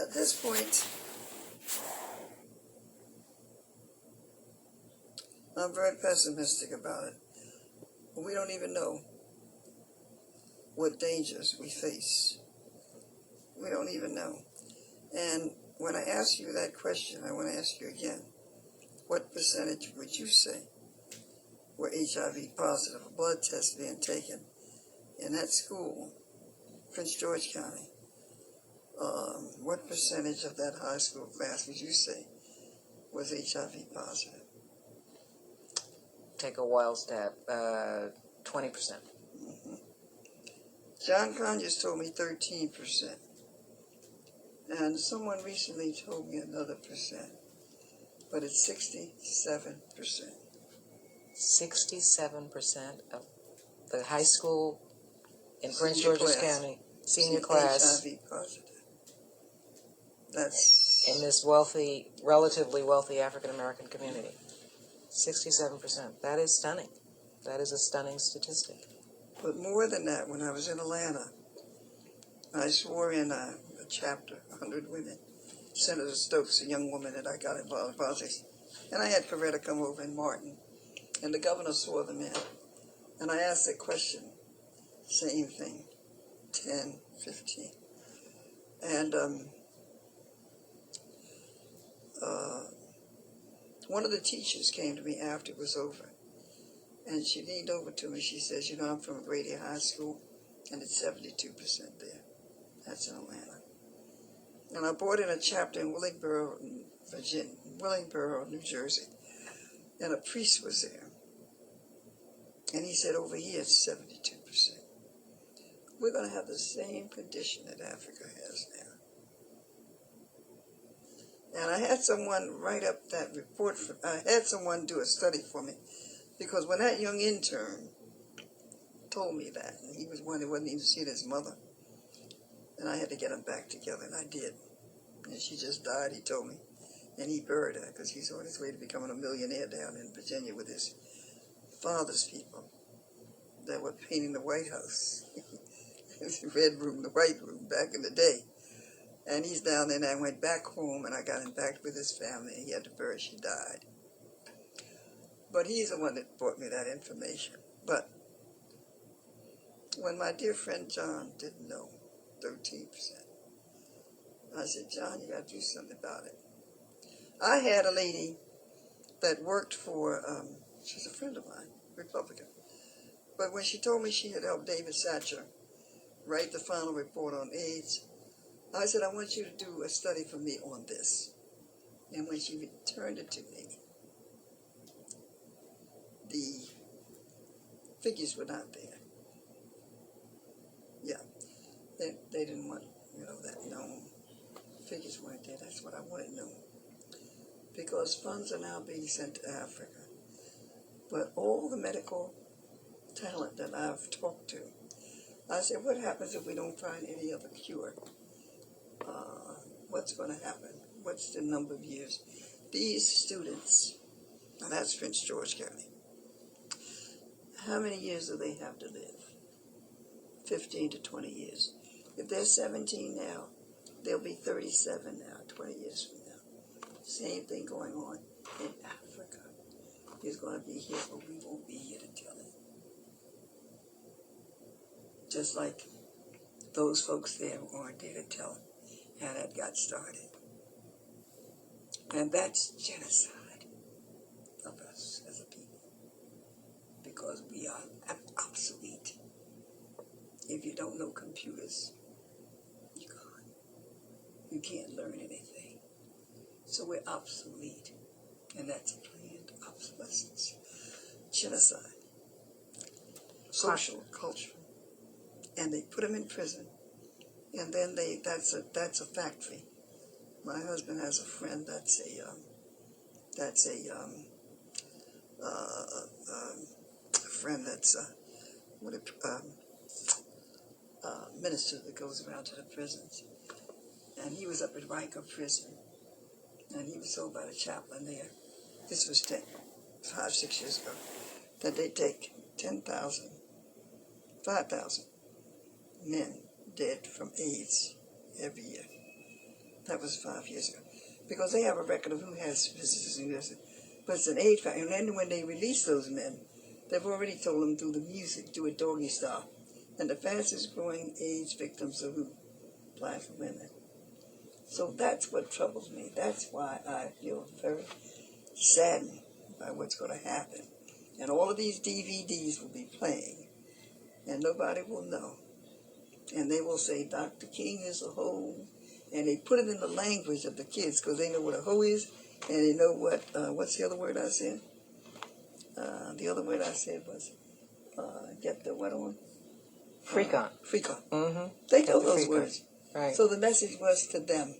at this point, I'm very pessimistic about it. We don't even know what dangers we face. We don't even know. And when I ask you that question, I want to ask you again, what percentage would you say were HIV positive? A blood test being taken in that school, Prince George County. What percentage of that high school class would you say was HIV positive? Take a wild stab. 20%. Mm-hmm. John Conyers told me 13%. And someone recently told me another percent. But it's 67%. 67% of the high school in Prince Senior George's class. County, senior class, HIV positive. That's in this wealthy, relatively wealthy African American community. 67%. That is stunning. That is a stunning statistic. But more than that, when I was in Atlanta, I swore in a chapter, 100 women. Senator Stokes, a young woman that I got involved in politics, and I had Coretta come over in Martin, and the governor swore them in. And I asked that question, same thing, 10, 15. And one of the teachers came to me after it was over, and she leaned over to me. She says, I'm from Brady High School, and it's 72% there. That's in Atlanta. And I brought in a chapter in Willingboro, New Jersey, and a priest was there. And he said, over here it's 72%. We're going to have the same condition that Africa has now. And I had someone write up that report. I had someone do a study for me, because when that young intern told me that, and he was one that wasn't even seeing his mother, and I had to get him back together, and I did. And she just died, he told me. And he buried her, because he's on his way to becoming a millionaire down in Virginia with his father's people that were painting the White House. The red room, the white room, back in the day. And he's down there, and I went back home, and I got him back with his family, and he had to bury her. She died. But he's the one that brought me that information. But when my dear friend John didn't know, 13%, I said, John, you got to do something about it. I had a lady that worked for, she's a friend of mine, Republican. But when she told me she had helped David Satcher write the final report on AIDS, I said, I want you to do a study for me on this. And when she returned it to me, the figures were not there. Yeah, they didn't want, that known. Figures weren't there. That's what I wanted known. Because funds are now being sent to Africa. But all the medical talent that I've talked to, I said, what happens if we don't find any other cure? What's going to happen? What's the number of years? These students, now that's Prince George County, how many years do they have to live? 15 to 20 years. If they're 17 now, they'll be 37 now, 20 years from now. Same thing going on in Africa. It's going to be here, but we won't be here to tell it. Just like those folks there aren't there to tell how that got started. And that's genocide of us as a people, because we are obsolete. If you don't know computers, you're gone. You can't learn anything. So we're obsolete, and that's planned obsolescence. Genocide, social, cultural, and they put them in prison, and then that's a factory. My husband has a friend that's a friend that's minister that goes around to the prisons, and he was up at Riker prison, and he was told by the chaplain there, this was 5-6 years ago, that they take 5,000 men dead from AIDS every year. That was 5 years ago. Because they have a record of who has visitors and who doesn't. But it's an age factor. And then when they release those men, they've already told them through the music, do it doggy style. And the fastest growing age victims are who? Black women. So that's what troubles me. That's why I feel very saddened by what's going to happen. And all of these DVDs will be playing, and nobody will know. And they will say, Dr. King is a hoe. And they put it in the language of the kids because they know what a hoe is, and they know what's the other word I said? The other word I said was, get the what on? Freak on. Freak on. Mm-hmm. They know those words. Right. So the message was to them.